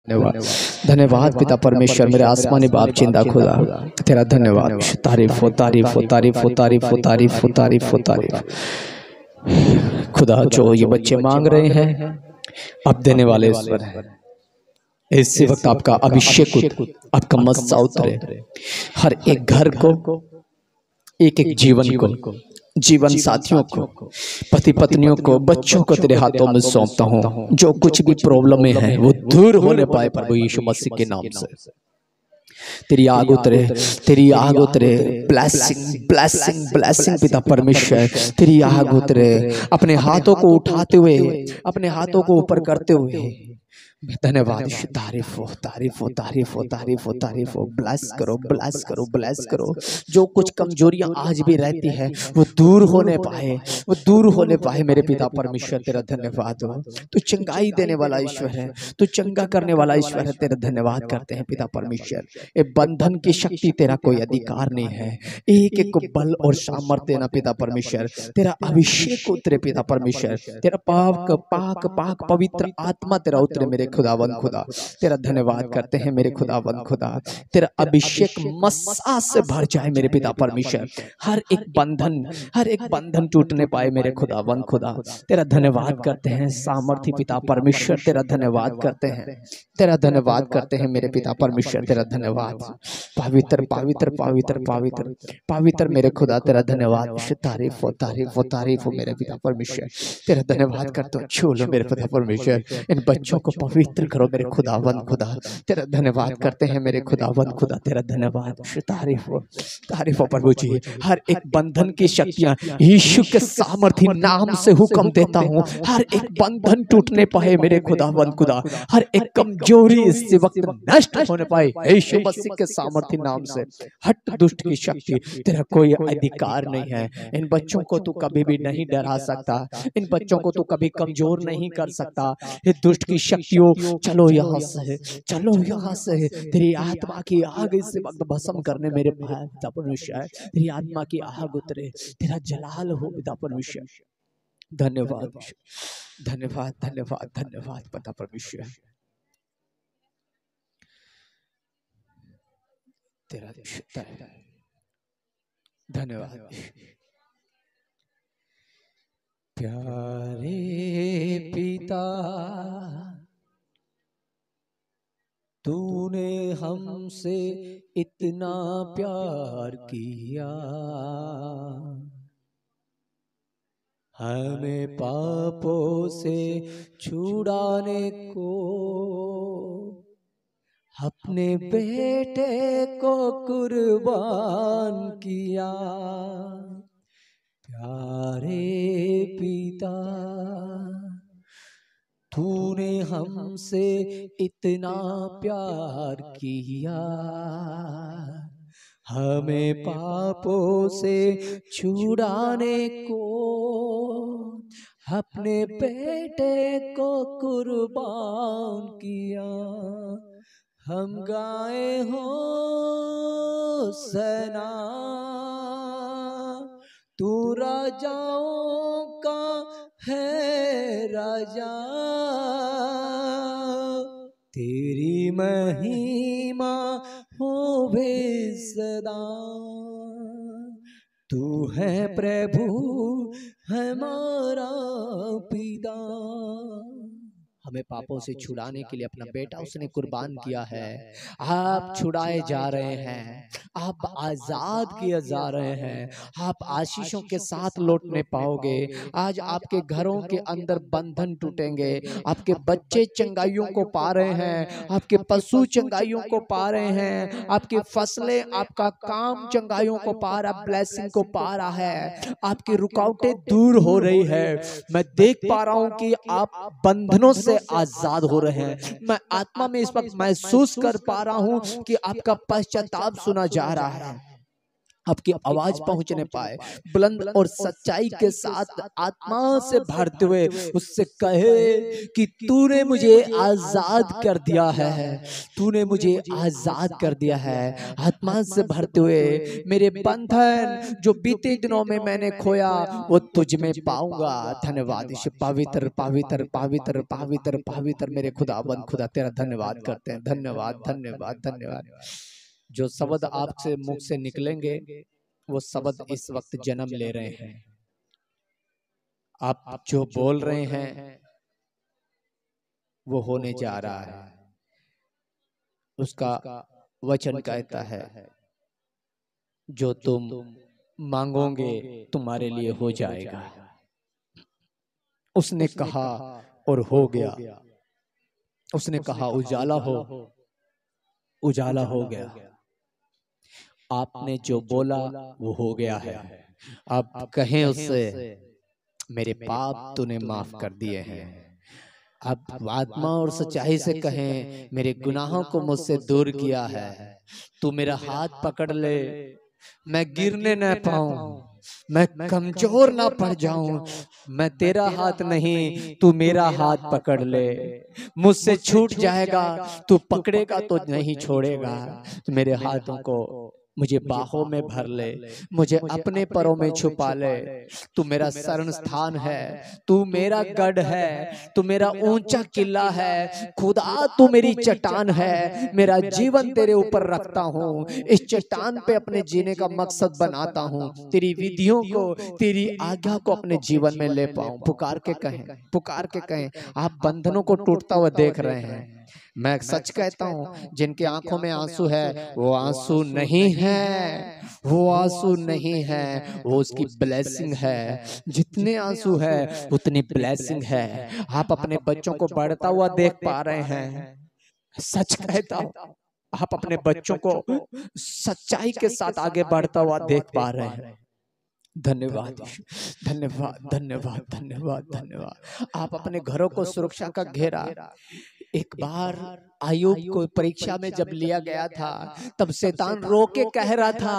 धन्यवाद धन्यवाद पिता परमेश्वर, मेरे आसमानी बाप जिंदा खुदा, तेरा धन्यवाद। तारीफ हो तारीफ हो तारीफ हो तारीफ हो तारीफ हो तारीफ हो तारीफ। खुदा जो ये बच्चे मांग रहे हैं आप देने वाले ईश्वर हैं। इसी वक्त आपका अभिषेक आपका मस्सा उतरे हर एक घर को, एक एक जीवन को, जीवन साथियों को, पति पत्नियों को, बच्चों को तेरे हाथों में सौंपता हूँ। जो कुछ भी प्रॉब्लम है वो दूर होने पाए प्रभु यीशु मसीह के नाम से। तेरी आग उतरे, तेरी आग उतरे, ब्लेसिंग ब्लेसिंग ब्लेसिंग पिता परमेश्वर, तेरी आग उतरे। अपने हाथों को उठाते हुए, अपने हाथों को ऊपर करते हुए धन्यवाद। तारीफ हो तारीफ हो तारीफ हो तारीफ हो तारीफ हो। ब्लेस करो ब्लेस करो ब्लेस करो। जो कुछ कमजोरियां आज भी रहती है वो दूर होने पाए, वो दूर होने पाए मेरे पिता परमेश्वर, तेरा धन्यवाद हो। तू चंगाई देने वाला ईश्वर है, तू चंगा करने वाला ईश्वर है, तेरा धन्यवाद करते हैं पिता परमेश्वर। ये बंधन की शक्ति तेरा कोई अधिकार नहीं है। एक एक को बल और सामर्थ्य देना पिता परमेश्वर, तेरा अभिषेक उतरे पिता परमेश्वर, तेरा पाक पाक पाक पवित्र आत्मा तेरा उतरे मेरे खुदावंद खुदा। तेरा धन्यवाद करते हैं मेरे खुदावंद खुदा। तेरा अभिषेक मस्सा से भर जाए मेरे पिता परमेश्वर। हर एक बंधन टूटने पाए मेरे खुदावंद खुदा। तेरा धन्यवाद करते हैं सामर्थी पिता परमेश्वर, तेरा धन्यवाद करते हैं, तेरा धन्यवाद करते हैं मेरे पिता परमेश्वर, तेरा धन्यवाद। पवित्र पवित्र पवित्र पवित्र पवित्र मेरे खुदा, तेरा धन्यवाद। तारीफ हो तारीफ हो तारीफ हो मेरे पिता परमेश्वर, तेरा धन्यवाद करते हो। छू लो मेरे पिता परमेश्वर, इन बच्चों को पवित्र करो मेरे खुदावंद खुदा। तेरा धन्यवाद करते हैं मेरे खुदावंद खुदा, तेरा धन्यवाद। तारीफ हो प्रभु जी। हर एक बंधन की शक्तियां यीशु के सामर्थी नाम से हुक्म देता हूँ, हर एक बंधन टूटने पाए मेरे खुदावंद खुदा। हर एक कमजोरी इस वक्त नष्ट होने पाए यीशु मसीह के सामर्थी नाम से। हट दुष्ट की शक्ति, तेरा कोई अधिकार नहीं है। इन बच्चों को तू कभी भी नहीं डरा सकता, इन बच्चों को तू कभी कमजोर नहीं कर सकता। ये दुष्ट की शक्तियों, चलो यहाँ से, चलो यहाँ से। तेरी आत्मा की आग इस वक्त भस्म करने मेरे पिता परमेश्वर, तेरी आत्मा की आग उतरे, तेरा जलाल हो पिता परमेश्वर। धन्यवाद धन्यवाद धन्यवाद धन्यवाद पिता परमेश्वर, तेरा धन्यवाद। प्यारे पिता तूने हमसे इतना प्यार किया, हमें पापों से छुड़ाने को अपने बेटे को कुर्बान किया। प्यारे पिता तूने हमसे इतना प्यार किया, हमें पापों से छुड़ाने को अपने बेटे को कुर्बान किया। हम गाए हो सना, तू राजाओं का है राजा, तेरी महिमा होवे सदा। तू है प्रभु हमारा पिता। हमें पापों से छुड़ाने के लिए अपना बेटा उसने कुर्बान किया है। आप छुड़ाए जा रहे हैं, आप आजाद किए जा रहे हैं, आप आशीषों के साथ लौटने पाओगे। आज आपके घरों के अंदर बंधन टूटेंगे, आपके बच्चे चंगाइयों को पा रहे हैं, आपके पशु चंगाइयों को पा रहे हैं, आपकी फसलें, आपका काम चंगाइयों को पा रहा, ब्लेसिंग को पा रहा है। आपकी रुकावटें दूर हो रही है। मैं देख पा रहा हूं कि आप बंधनों से आजाद हो रहे हैं। मैं आत्मा में इस वक्त महसूस कर पा रहा हूं कि आपका पश्चाताप सुना जा रहा है। आपकी आवाज पहुंचने पाए, बुलंद और सच्चाई के साथ आत्मा से भरते हुए उससे कहे कि तूने मुझे आजाद कर दिया है, तूने मुझे आजाद कर दिया है। आत्मा से भरते हुए मेरे बंधन जो बीते दिनों में मैंने खोया वो तुझ में पाऊंगा। धन्यवाद ईश्वर, पवित्र पवित्र पवित्र पवित्र पवित्र मेरे खुदाबंद खुदा तेरा धन्यवाद करते हैं। धन्यवाद धन्यवाद धन्यवाद। जो शब्द आपसे मुख से निकलेंगे वो शब्द इस वक्त जन्म ले रहे हैं। आप जो बोल रहे हैं वो होने जा रहा है। उसका वचन कहता है जो तुम मांगोगे तुम्हारे लिए हो जाएगा। उसने कहा और हो गया। उसने कहा उजाला हो, उजाला हो गया। आपने जो बोला वो हो गया है। अब कहें उससे मेरे पाप तूने माफ कर दिए हैं। अब आत्मा और सच्चाई से कहें मेरे गुनाहों को मुझसे दूर किया है। तू मेरा हाथ पकड़ ले, मैं गिरने न पाऊं, मैं कमजोर ना पड़ जाऊं। मैं तेरा हाथ नहीं तू मेरा हाथ पकड़ ले। मुझसे छूट जाएगा तू पकड़ेगा तो नहीं छोड़ेगा। तो मेरे हाथों को मुझे बाहों में भर ले, मुझे अपने परों में छुपा ले। तू मेरा शरण स्थान है, तू मेरा गढ़ है, तू मेरा ऊंचा किला है। खुदा तू मेरी चट्टान है, मेरा जीवन तेरे ऊपर रखता हूँ। इस चट्टान पे अपने जीने का मकसद बनाता हूँ। तेरी विधियों को, तेरी आज्ञा को अपने जीवन में ले पाऊं। पुकार के कहें, पुकार के कहें। आप बंधनों को टूटता हुआ देख रहे हैं। मैं सच कहता हूं जिनकी आंखों में आंसू है वो आंसू नहीं है, वो आंसू नहीं है, वो उसकी ब्लेसिंग है। जितने आंसू है उतनी ब्लेसिंग है। आप अपने बच्चों को बढ़ता हुआ देख पा रहे हैं। सच कहता हूं आप अपने बच्चों को सच्चाई के साथ आगे बढ़ता हुआ देख पा रहे हैं। धन्यवाद धन्यवाद धन्यवाद धन्यवाद धन्यवाद। आप अपने घरों को सुरक्षा का घेरा। एक बार आयुब को परीक्षा में जब लिया गया था तब शैतान रो के कह रहा था,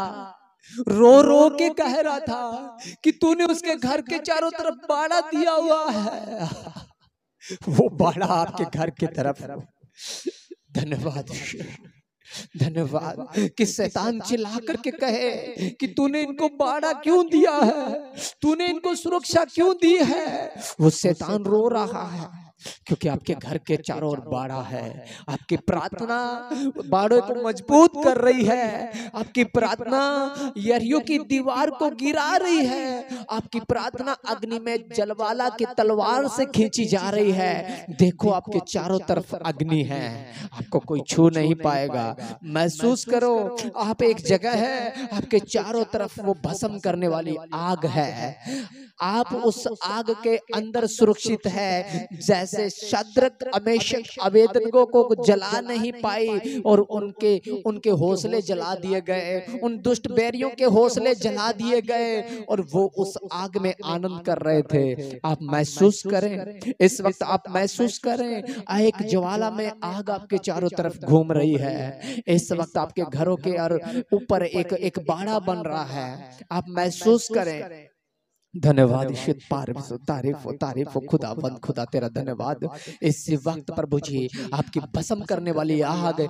रो रो के कह रहा था कि तूने उसके घर के चारों तरफ बाड़ा दिया हुआ है। वो बाड़ा आपके घर की तरफ। धन्यवाद धन्यवाद कि शैतान चिल्ला करके कहे कि तूने इनको बाड़ा क्यों दिया है, तूने इनको सुरक्षा क्यों दी है। वो शैतान रो रहा है क्योंकि आपके घर के चारों ओर बाड़ा है। आपकी प्रार्थना बाड़ों को मजबूत कर रही है। आपकी प्रार्थना यरीहो की दीवार को गिरा रही है। आपकी प्रार्थना अग्नि में जलवाला की तलवार से खींची जा रही है। देखो आपके चारों तरफ अग्नि है, आपको कोई छू नहीं पाएगा। महसूस करो आप एक जगह है, आपके चारों तरफ वो भस्म करने वाली आग है। आप उस आग के अंदर सुरक्षित है। जैसे शद्रक मेशक अबेदनगो को जला नहीं पाई और उनके उनके हौसले जला दिए गए, उन दुष्ट बैरियों के हौसले जला दिए गए और वो उस आग में आनंद कर रहे थे। आप महसूस करें, इस वक्त आप महसूस करें एक ज्वाला में आग आपके चारों तरफ घूम रही है। इस वक्त आपके घरों के ऊपर एक बाड़ा बन रहा है। आप महसूस करें। धन्यवाद तारीफ तारीफ खुदावंद खुदा तेरा धन्यवाद। इस वक्त प्रभु जी आपकी भस्म करने वाली आग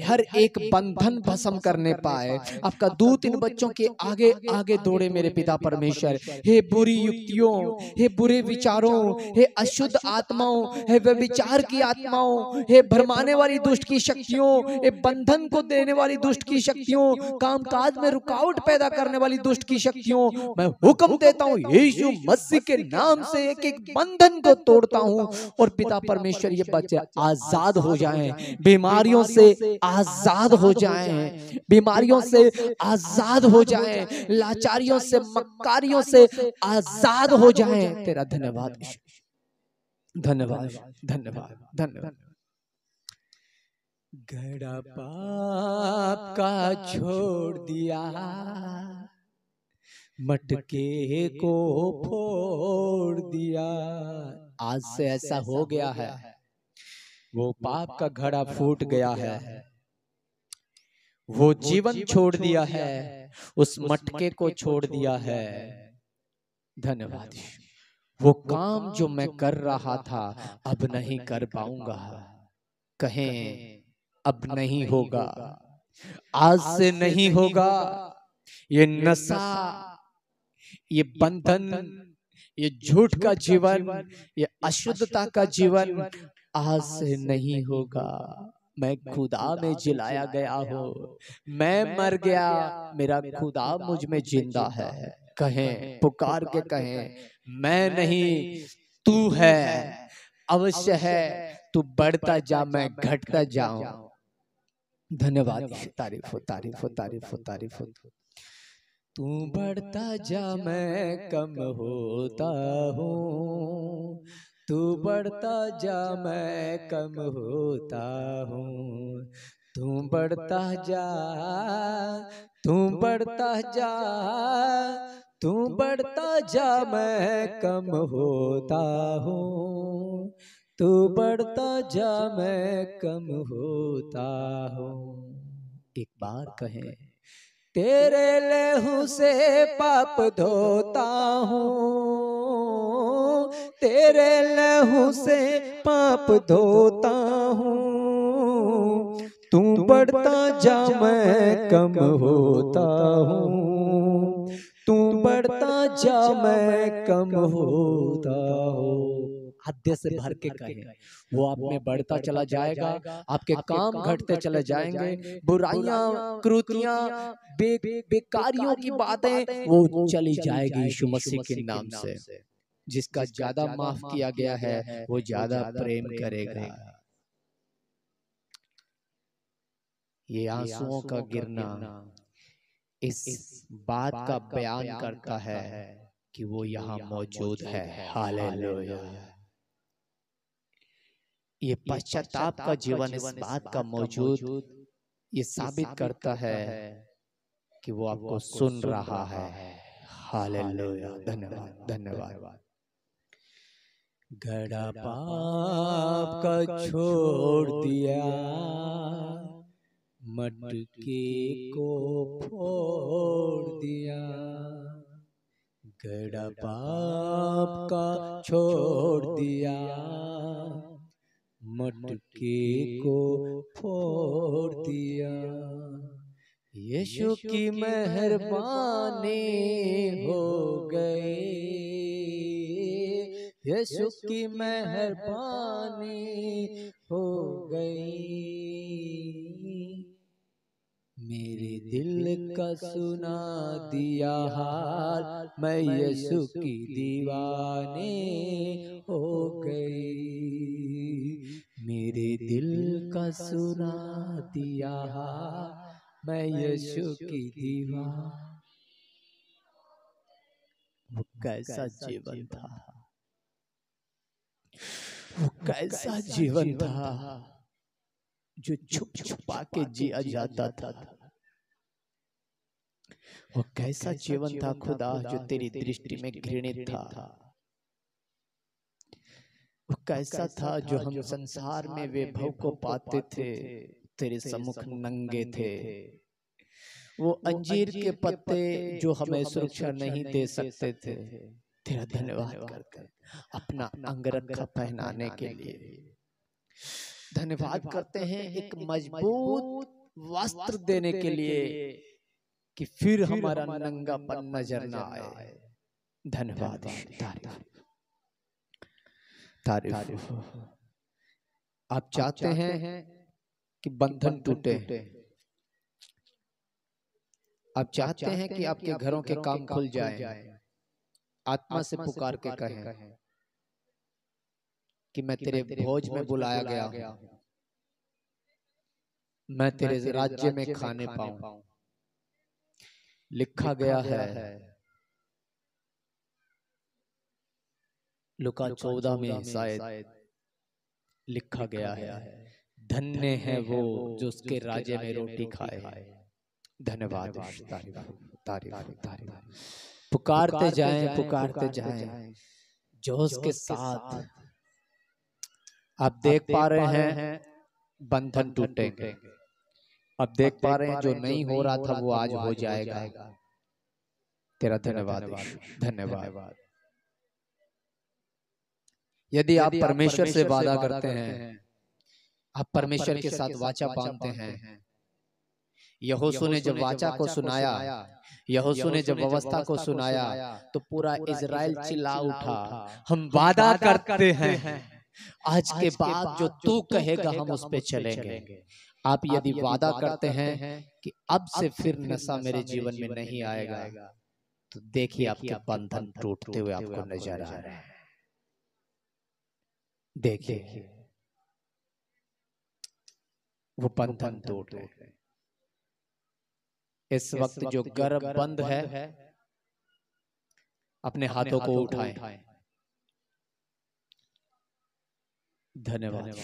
हर एक बंधन भस्म करने पाए। आपका दूत इन बच्चों के आगे आगे दौड़े मेरे पिता परमेश्वर। हे बुरी युक्तियों, हे बुरे विचारों, हे अशुद्ध आत्माओं, हे व्यभिचार की आत्माओं, हे भरमाने वाली दुष्ट की शक्तियों, हे बंधन को देने वाली दुष्ट की शक्तियों, कामकाज में रुकावट पैदा करने वाली दुष्ट की शक्तियों, मैं हुक्म देता हूं यीशु मसीह के नाम से एक एक बंधन को तोड़ता हूं और पिता परमेश्वर ये बच्चे आजाद हो जाएं, बीमारियों से आजाद हो जाएं, बीमारियों से आजाद हो जाएं, लाचारियों से मक्कारियों से आजाद हो जाएं। तेरा धन्यवाद धन्यवाद धन्यवाद धन्यवाद। घड़ा पाप का छोड़ दिया, मटके को फोड़ दिया। आज से ऐसा हो गया है, वो पाप का घड़ा फूट गया है, वो जीवन छोड़ दिया है, उस मटके को छोड़ दिया है। धन्यवाद। वो काम जो मैं कर रहा था अब नहीं कर पाऊंगा, कहें अब नहीं होगा, आज से नहीं होगा। ये नशा, ये बंधन, ये झूठ का जीवन, ये अशुद्धता का जीवन आज से नहीं होगा। मैं खुदा में जिलाया गया हूँ, मैं मर गया, मेरा खुदा मुझ में जिंदा है। कहें, पुकार के कहें, मैं नहीं तू है, अवश्य है। तू बढ़ता जा, मैं घटता जाऊं। धन्यवाद। तारीफ हो, तारीफ हो, तारीफ हो, तारीफ हो। तू बढ़ता जा, मैं कम होता हूँ। तू बढ़ता जा, मैं कम होता हूँ। तू बढ़ता जा, तू बढ़ता जा, तू बढ़ता जा, मैं कम होता हूँ। तू बढ़ता जा, मैं कम होता हूँ। एक बार कहें, तेरे लहू से पाप धोता हूँ, तेरे लहू से पाप धोता हूँ। तू बढ़ता जा, मैं कम होता हूँ। तू बढ़ता जा, मैं कम होता हूँ। हृदय से भर के कहें, वो आप में बढ़ता चला जाएगा। आपके काम घटते चले जाएंगे। बुराइयां, क्रूतियां, बेकारियों की बातें वो चली जाएगी यीशु मसीह के नाम से। जिसका ज्यादा माफ किया गया है वो ज्यादा प्रेम करेगा। ये आंसुओं का गिरना इस बात का बयान करता है कि वो यहाँ मौजूद है। हालेलुया। ये पश्चाताप का जीवन इस बात का मौजूद, ये साबित करता है कि वो आपको सुन रहा है। हालेलुया। धन्यवाद, धन्यवाद। घड़ा पाप का छोड़ दिया, मटके को फोड़ दिया। घड़ा पाप का छोड़ दिया, मटके को फोड़ दिया। यीशु की मेहरबानी हो गई, यीशु की मेहरबानी हो गई। मेरे दिल का सुना दिया हाल, मैं यीशु की दीवाने हो गई। मेरे दिल का सुना दिया हाल, मैं यीशु की दीवान। वो कैसा जीवन था, वो कैसा जीवन था जो छुप छुपा के जिया जाता था। वो कैसा जीवन था खुदा जो तेरी दृष्टि में घृणित था। वो कैसा था जो हम संसार में वैभव को पाते थे, तेरे सम्मुख नंगे थे। वो अंजीर के पत्ते जो हमें सुरक्षा नहीं दे सकते थे, तेरा धन्यवाद करते अपना अंगरखा पहनाने के लिए। धन्यवाद करते हैं एक मजबूत वस्त्र देने के लिए कि फिर हमारा नंगापन नजर ना आए। धन्यवाद, तारीफ। आप चाहते हैं कि बंधन टूटे, आप चाहते हैं कि आपके घरों के काम खुल जाएं। आत्मा से पुकार के कहें कि मैं तेरे भोज में बुलाया गया हूं, मैं तेरे राज्य में खाने पाऊं। लिखा गया है लूका 14 में शायद लिखा गया है, धन्य है वो जो उसके राज्य में रोटी खाए। धन्यवाद, तारीफ, तारीफ, तारीफ। पुकारते जाएं, पुकारते जाएं जोश के साथ। आप देख पा रहे हैं बंधन टूटेंगे, अब देख पा रहे हैं जो नहीं हो रहा था वो आज हो जाएगा। तेरा धन्यवाद, धन्यवाद। यदि आप परमेश्वर से वादा करते हैं, आप परमेश्वर के साथ वाचा बांधते हैं। यहोशू ने जब वाचा को सुनाया, यहोशू ने जब व्यवस्था को सुनाया, तो पूरा इजराइल चिल्ला उठा, हम वादा करते हैं आज के बाद जो तू कहेगा हम उस पे चलेंगे। आप यदि वादा करते हैं कि अब से फिर नशा मेरे जीवन में नहीं आएगा, तो देखिए आपके बंधन टूटते हुए आपको नजर आ रहे हैं। देखिए वो बंधन टूट रहे। इस वक्त जो गर्भ बंद है, अपने हाथों को उठाएं। धन्यवाद।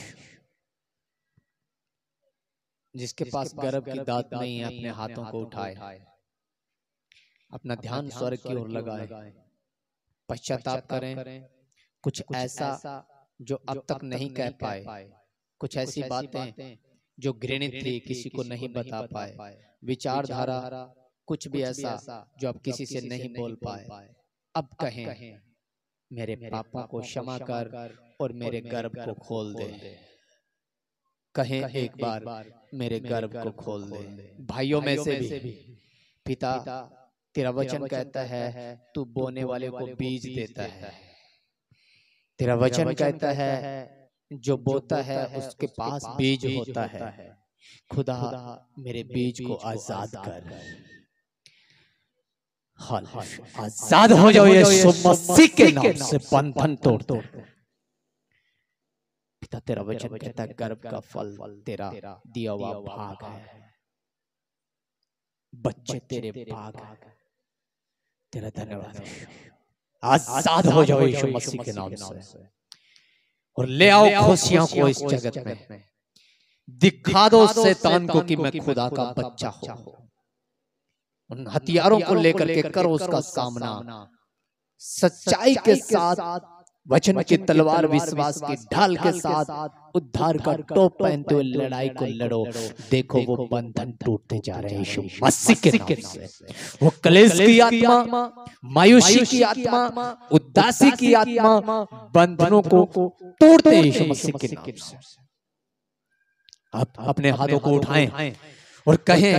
जिसके पास गर्भ की दात नहीं है, अपने हाथों को उठाए, अपना ध्यान स्वर्ग की ओर लगाए, पश्चाताप करें। कुछ ऐसा जो अब तक नहीं कह पाए, कुछ ऐसी बातें जो घृणित थी, किसी को नहीं बता पाए, विचारधारा कुछ भी ऐसा जो अब किसी से नहीं बोल पाए, अब कहें मेरे पापों को क्षमा कर और मेरे गर्भ को खोल दे। कहें एक बार मेरे गर्भ को खोल दे। भाइयों में से भी पिता तेरा वचन कहता है तू बोने वाले को बीज देता है। तेरा वचन कहता है जो बोता है उसके पास बीज होता है। खुदा मेरे बीज को आजाद कर। आजाद हो जाओ यीशु मसीह के नाम से, बंधन तोड़ दो। पिता तेरा वचन कहता है गर्भ का फल तेरा दिया हुआ भाग है, बच्चे तेरे भाग है। तेरा धन्यवाद। आजाद हो जाओ यीशु मसीह के नाम से और ले आओ खुशियों को इस जगत में। दिखा दो शैतान को कि मैं खुदा का बच्चा हूं। उन हथियारों को लेकर के करो उसका सामना सच्चाई के साथ, वचन की तलवार विश्वास की ढाल के साथ, उद्धार का टोप पहनते हुए लड़ाई को लड़ो। देखो वो बंधन टूटते जा रहे हैं यीशु मसीह के नाम से। वो कलेश की आत्मा, मायूसी की आत्मा, उदासी की आत्मा, बंधनों को तोड़ते हैं यीशु मसीह के नाम से। आप अपने हाथों को उठाएं और कहें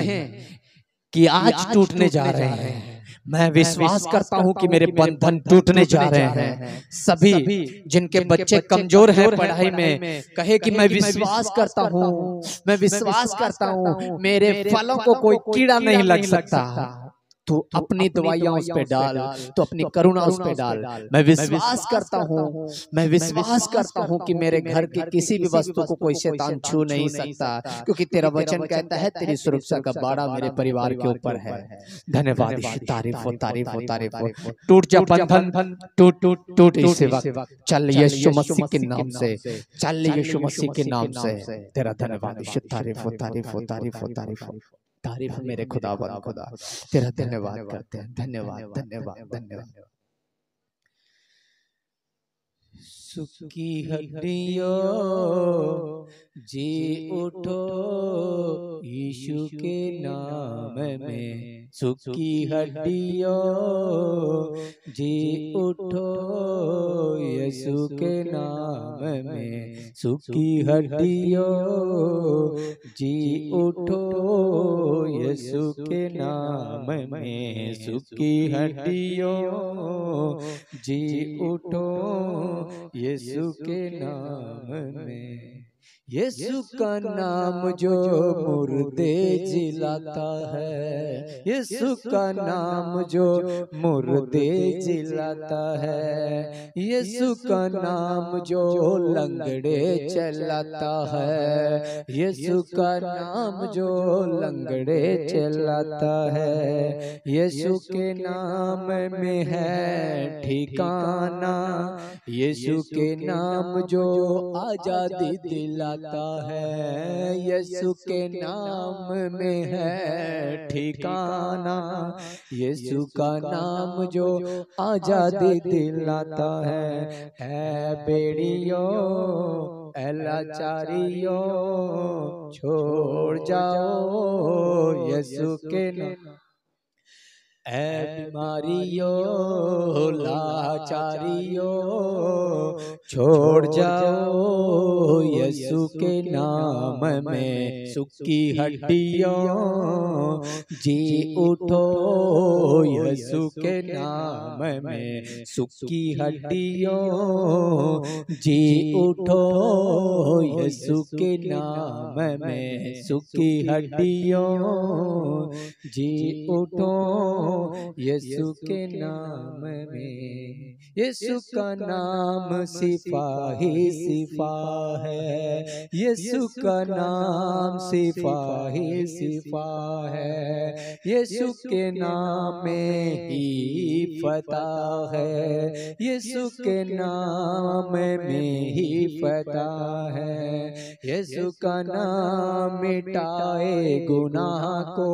कि आज टूटने जा रहे हैं। मैं विश्वास करता हूं कि मेरे बंधन टूटने जा रहे हैं। सभी जिनके बच्चे कमजोर हैं पढ़ाई में, कहे कि मैं विश्वास करता हूं, मैं विश्वास करता हूं मेरे फलों को कोई कीड़ा नहीं लग सकता। तू अपनी दवाइयां उस पे डाल, तो अपनी करुणा उस पे डाल। मैं विश्वास करता हूं, मैं विश्वास करता हूं कि मेरे घर की किसी भी वस्तु को कोई शैतान छू नहीं सकता, क्योंकि तेरा वचन कहता है तेरी सुरक्षा का बाड़ा मेरे परिवार के ऊपर है। धन्यवाद, तारीफ हो, तारीफ हो, तारीफ हो। टूट जा बंधन, टूट टूट टूट इस वक्त। चल यीशु मसीह के नाम से, चल यीशु मसीह के नाम से। तेरा धन्यवाद, तारीफ हो, तारीफ हो, तारीफ हो, तारीफ हो। तारीफ मेरे खुदावन खुदा, तेरा धन्यवाद करते हैं। धन्यवाद, धन्यवाद, धन्यवाद। सुखी हड्डियों जी उठो यीशु के नाम में। सुखी हड्डियों जी उठो यीशु के नाम में। सुखी हड्डियों जी उठो यीशु के नाम में। सुखी हड्डियों जी उठो यीशु के नाम में। यीशु का नाम जो मुर्दे जिलाता है, यीशु का नाम जो मुर्दे जिलाता है, यीशु का नाम जो लंगड़े चलाता है, यीशु का नाम जो लंगड़े चलाता है। यीशु के नाम में है ठिकाना, यीशु के नाम जो आजादी दिलाता है। यीशु के नाम में है ठिकाना, यीशु का नाम जो आजादी दिलाता है। बेड़ियों ऐ लाचारियों छोड़ जाओ यीशु के नाम, ऐ बीमारियों लाचारियों छोड़ जाओ यीशु के नाम में। सुखी हड्डियों जी उठो यीशु के नाम में। सुखी हड्डियों जी उठो यीशु के नाम में। सुखी हड्डियों जी उठो यीशु के नाम में। यीशु का नाम सिपाही सिपा है, यीशु का नाम सिपाही सिपा है। यीशु के नाम में ही फतह है, यीशु के नाम में ही फतह है। यीशु का नाम मिटाए गुनाह को,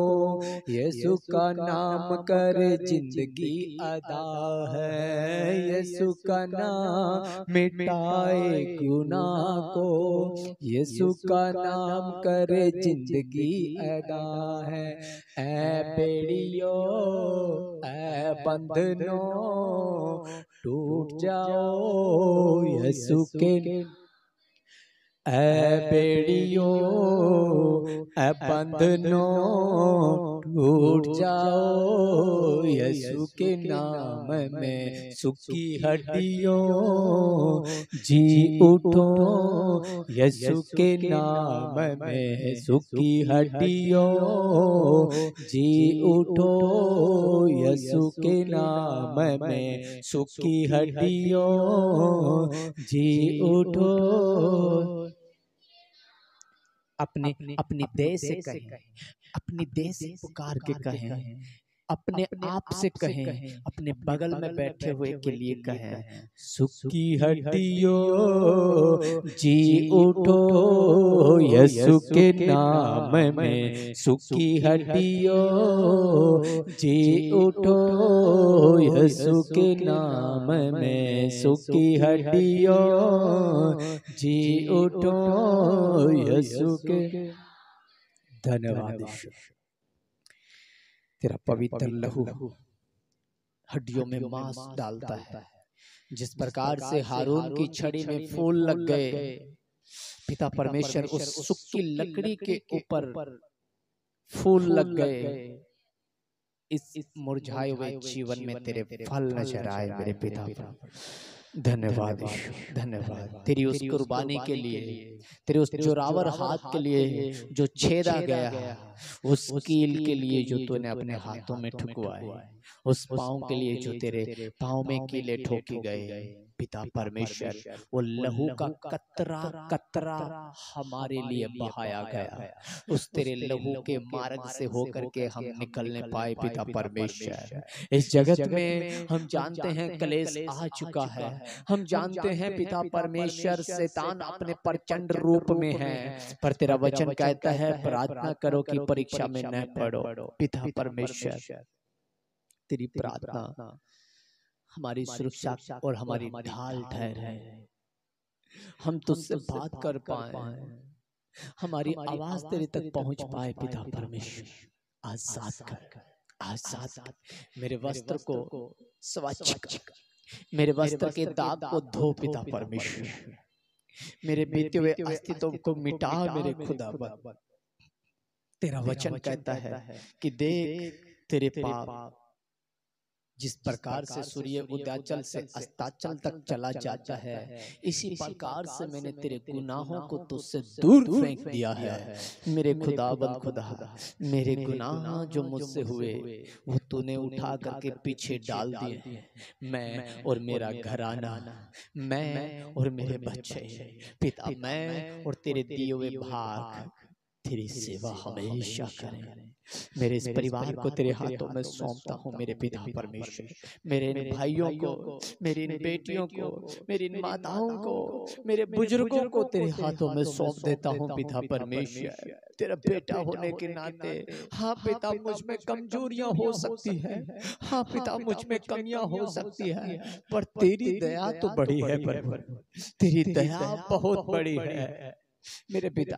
यीशु का नाम कर जिंदगी अदा है। यीशु का नाम मिटाए गुनाह को, यीशु का नाम कर जिंदगी अदा है। ऐ बेड़ियों ऐ बंधनों टूट जाओ यीशु के, ऐ बेड़ियों ऐ बंधनों टूट जाओ यीशु के नाम में। सुखी हड्डियों जी उठो यीशु के नाम में। सुखी हड्डियों जी उठो यीशु के नाम में। सुखी हड्डियों जी उठो। अपने अपनी देह से कहें, अपनी देह से पुकार के कहें, अपने आप से कहें, अपने बगल में बैठे हुए के लिए कहें। सुखी हड्डियों जी उठो यीशु के नाम में। सुखी हड्डियों जी उठो यीशु के नाम में। सुखी हड्डियों जी उठो यीशु के। धन्यवाद ईश्वर, तेरा पवित्र लहू हड्डियों में मांस डालता है। जिस प्रकार से हारून की छड़ी में फूल लग गए, पिता परमेश्वर उस सूखी लकड़ी के ऊपर फूल लग गए। इस मुरझाए हुए जीवन में तेरे फल नजर आए मेरे पिता। धन्यवाद धन्यवाद तेरी उस कुर्बानी के लिए, तेरे उस जोरावर हाथ के लिए जो छेदा गया, उस कील के लिए जो तूने अपने हाथों में ठुकवाए, उस पांव के लिए जो तेरे पांव में कीले ठोके गए। पिता परमेश्वर, वो लहू का कतरा कतरा हमारे लिए बहाया गया। उस तेरे लहू के मार्ग से होकर के हम निकलने पाए। पिता परमेश्वर, इस जगत में हम जानते हैं क्लेश आ चुका है, हम जानते हैं पिता परमेश्वर शैतान अपने प्रचंड रूप में है, पर तेरा वचन कहता है प्रार्थना करो कि परीक्षा में न पड़ो। पिता परमेश्वर, तेरी प्रार्थना हमारी सुरक्षा और हमारी ढाल ठहरे। हम तुझसे बात कर पाए, हमारी आवाज तेरे तक पहुंच पाए। पिता परमेश्वर, आजाद कर, आजाद कर। मेरे वस्त्र को स्वच्छ कर, मेरे वस्त्र के दाग को धो। पिता परमेश्वर, मेरे बीते हुए अस्तित्व को मिटा मेरे खुदावंद। तेरा वचन कहता है कि देख तेरे पाप जिस प्रकार से सूर्य उदयाचल से अस्ताचल तक चला जाता है, इसी प्रकार से मैंने तेरे गुनाहों को तुझसे दूर फेंक दिया है। मेरे खुदावंद खुदा, मेरे गुनाह जो मुझसे हुए वो तूने उठा करके पीछे डाल दिए हैं। मैं और मेरा घराना, मैं और मेरे बच्चे, पिता मैं और तेरे दिए हुए भाग तेरी सेवा हमेशा करें। मेरे इस परिवार को तेरे हाथों में सौंपता हूँ मेरे पिता परमेश्वर। मेरे इन भाइयों को, मेरी इन बेटियों को, मेरी इन माताओं को, मेरे बुजुर्गों को तेरे हाथों में सौंप देता हूँ पिता परमेश्वर। तेरा बेटा होने के नाते हाँ पिता, मुझ में कमजोरियां हो सकती है, हाँ पिता मुझ में कमियां हो सकती है, पर तेरी दया तो बड़ी है प्रभु, तेरी दया बहुत बड़ी है मेरे पिता।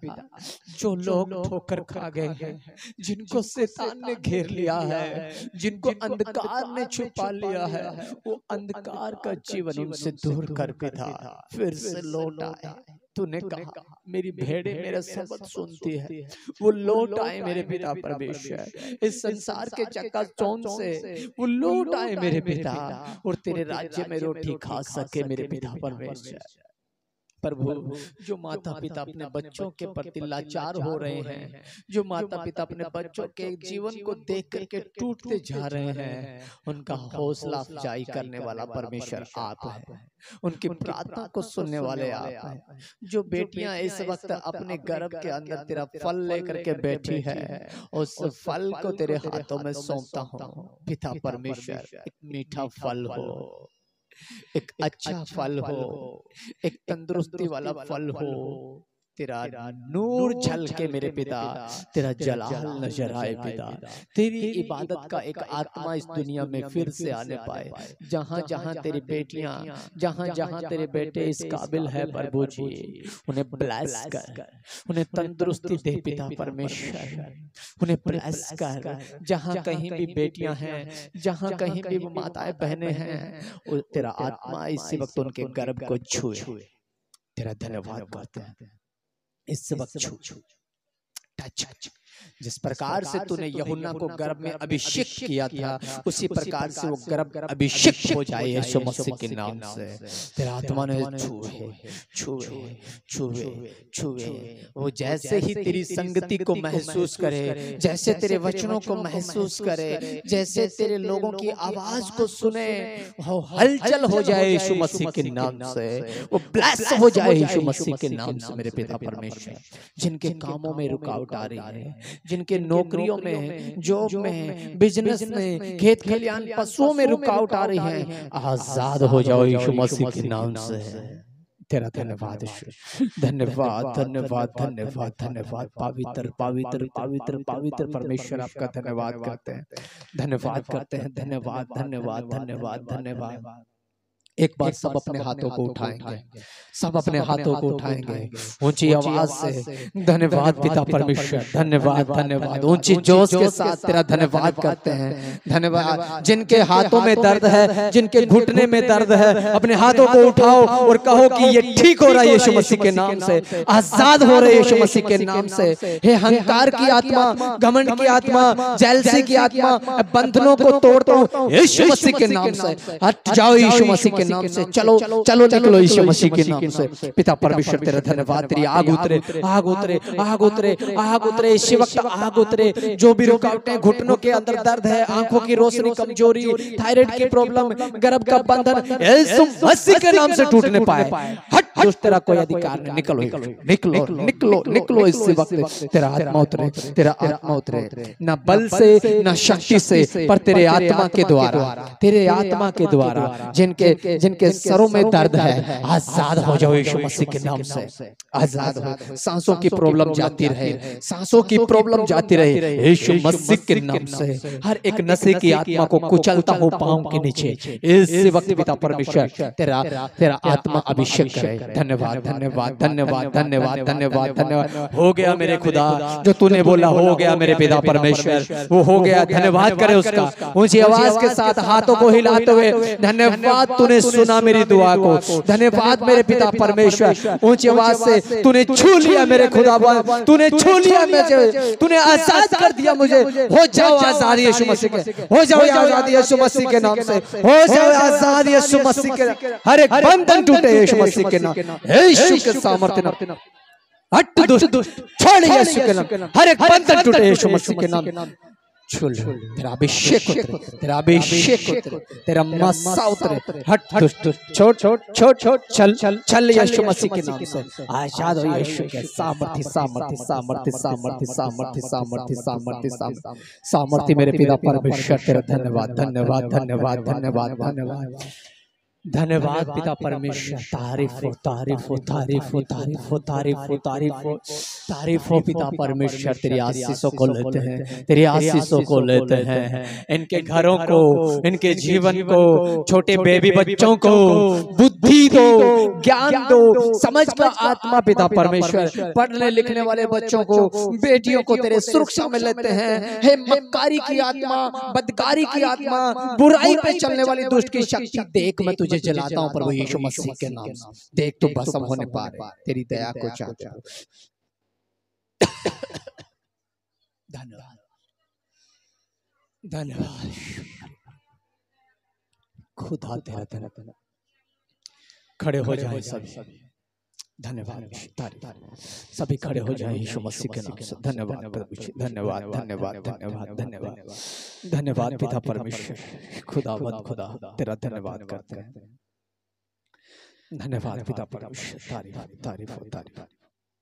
जो लोग ठोकर खा गए हैं, जिनको शैतान ने घेर लिया है, जिनको अंधकार ने छुपा लिया है, वो अंधकार का जीवन उनसे दूर कर पिता फिर से लौट आए। तूने कहा मेरी भेड़ें मेरा शब्द सुनती है, वो लौट आए मेरे पिता परमेश्वर। इस संसार के चक्काचौंध से वो लौट आए मेरे पिता, और तेरे राज्य में रोटी खा सके मेरे पिता परमेश्वर। प्रभु, जो माता पिता अपने बच्चों के प्रति लाचार हो रहे हैं, जो माता पिता अपने बच्चों के जीवन को देख करके टूटते जा रहे हैं, उनका हौसला अफजाई करने वाला परमेश्वर आप है, उनकी प्रार्थना को सुनने वाले आप हैं। जो बेटियां इस वक्त अपने गर्भ के अंदर तेरा फल लेकर के बैठी है, उस फल को तेरे हाथों में सौंपता हूँ पिता परमेश्वर। एक मीठा फल हो, एक अच्छा फल हो, एक तंदुरुस्ती वाला फल हो, तेरा नूर झलके मेरे पिता, तेरा जलाल नजर आए पिता, तेरी इबादत का एक आत्मा इस दुनिया में फिर से आने पाए। जहां जहां तेरी बेटियां, जहां जहां तेरे बेटे इस काबिल है प्रभु जी, उन्हें ब्लेस कर, उन्हें तंदुरुस्ती दे पिता परमेश्वर, उन्हें ब्लेस कर। जहां कहीं भी बेटियां हैं, जहां कहीं भी माताएं बहनें हैं, तेरा आत्मा इसी वक्त उनके गर्भ को छुए। तेरा धन्यवाद करते हैं इस वक्त छू टच। जिस प्रकार से तूने यूहन्ना को गर्भ में अभिषेक किया था, उसी प्रकार से वो गर्भ अभिषेक हो जाए यीशु मसीह के नाम से। तेरा आत्मा ने छुए छुए छुए छुए, वो जैसे ही तेरी संगति को महसूस करे, जैसे तेरे वचनों को महसूस करे, जैसे तेरे लोगों की आवाज को सुने, वो हलचल हो जाए यीशु मसीह के नाम से, वो ब्लेस हो जाए यीशु मसीह के नाम से मेरे पिता परमेश्वर। जिनके कामों में रुकावट आ रही है, जिनके नौकरियों में, जॉब में, बिजनेस में, खेत खलियान, पशुओं में रुकावट आ रही है, आजाद हो जाओ यीशु मसीह के नाम से। तेरा धन्यवाद, धन्यवाद धन्यवाद धन्यवाद धन्यवाद। पवित्र पवित्र पवित्र पवित्र परमेश्वर आपका धन्यवाद करते हैं, धन्यवाद करते हैं, धन्यवाद धन्यवाद धन्यवाद धन्यवाद। एक बार सब अपने हाथों को उठाएंगे, सब अपने हाथों को उठाएंगे ऊंची आवाज से। धन्यवाद पिता परमेश्वर, धन्यवाद धन्यवाद। ऊंची जोश के साथ तेरा धन्यवाद करते हैं, धन्यवाद। जिनके हाथों में दर्द है, जिनके घुटने में दर्द है, अपने हाथों को उठाओ और कहो कि ये ठीक हो रहा है यीशु मसीह के नाम से, आजाद हो रहे यीशु मसीह के नाम से। हे अहंकार की आत्मा, घमंड की आत्मा, जेलसी की आत्मा, बंधनों को तोड़ता हूं यीशु मसीह के नाम से। हट जाओ यीशु मसीह के नाम से, चलो चलो निकलो यीशु मसीह के नाम से। पिता परमेश्वर तेरा धन्यवाद, तेरी आग उतरे, आग उतरे, आग उतरे, आग उतरे इसी वक्त, आग उतरे। जो भी रुकावटें, घुटनों के अंदर दर्द है, आंखों की रोशनी कमजोरी, थायराइड की प्रॉब्लम, गर्भ का बंधन यीशु मसीह के नाम से टूटने पाए। हट, जो तेरा कोई अधिकार नहीं, निकलो निकलो निकलो निकलो इसी वक्त। तेरा आत्मा उतरे, तेरा आत्मा उतरे, ना बल से ना शक्ति से, पर तेरे आत्मा के द्वारा, तेरे आत्मा के द्वारा। जिनके सरों में दर्द है, आजाद हो जाओ यीशु मसीह के नाम से, आजाद हो। सांसों की प्रॉब्लम जाती रहे, सांसों की प्रॉब्लम जाती रहे यीशु मसीह के नाम से। हर एक नशे की आत्मा को कुचलता हूं पांव के नीचे इस वक्त पिता परमेश्वर। तेरा आत्मा अभिषेक करे। धन्यवाद धन्यवाद धन्यवाद धन्यवाद धन्यवाद धन्यवाद। हो गया मेरे खुदा, जो तूने बोला हो गया मेरे पिता परमेश्वर, वो हो गया। धन्यवाद करे उसका ऊंची आवाज के साथ, हाथों को हिलाते हुए। धन्यवाद तूने सुना मेरी दुआ को, धन्यवाद मेरे पिता परमेश्वर। ऊंची आवाज से तूने छू लिया मेरे खुदावन, तूने छू लिया मुझे, तूने आजाद कर दिया मुझे। हो जाओ आजाद यीशु मसीह के, हो जाओ आजाद यीशु मसीह के नाम से, हो जाओ आजाद यीशु मसीह के। हर एक बंधन टूटे यीशु मसीह के नाम, यीशु के सामर्थ्य नाम। हट दुष्ट, छोड़ यीशु के नाम, हर एक बंधन टूटे यीशु मसीह के नाम। छुल तेरा अभिषेक उतरे, तेरा अभिषेक उतरे, तेरा मस्सा उतरे। हट दुष्ट, छोड़ छोड़ छोड़ छोड़, चल चल चल यीशु मसीह के नाम से आजाद हो। यीशु के सामर्थ्य सामर्थ्य सामर्थ्य सामर्थ्य सामर्थ्य सामर्थ्य सामर्थ्य सामर्थ्य मेरे पिता परमेश्वर तेरा धन्यवाद धन्यवाद धन्यवाद धन्यवाद धन्यवाद धन्यवाद पिता परमेश्वर। तारीफ हो तारीफ हो तारीफ हो तारीफ हो तारीफ हो तारीफ हो तारीफ हो पिता परमेश्वर। तेरी आशीषों को लेते हैं, तेरी आशीषों को लेते हैं। इनके घरों को, इनके जीवन को, छोटे बेबी बच्चों को बुद्धि दो, ज्ञान दो, समझ का आत्मा पिता परमेश्वर। पढ़ने लिखने वाले बच्चों को, बेटियों को तेरे सुरक्षा में लेते हैं। हे मक्कारी की आत्मा, बदकारी की आत्मा, बुराई पे चलने वाली दुष्ट की शक्ति देख मैं तुझे जलाता हूं प्रभु यीशु मसीह के नाम से। देख तू भस्म होने पा रहे, तेरी दया को चाहता हूं। धन्यवाद धन्यवाद खुदा तेरा धन्यवाद। खड़े हो जाए सभी, धन्यवाद सभी खड़े हो जाए यीशु मसीह के नाम से। धन्यवाद प्रभु, धन्यवाद धन्यवाद धन्यवाद धन्यवाद धन्यवाद पिता परमेश्वर। खुदावंद खुदा तेरा धन्यवाद करते हैं। धन्यवाद पिता परमेश्वर। तारीफ तारीफ तारीफ।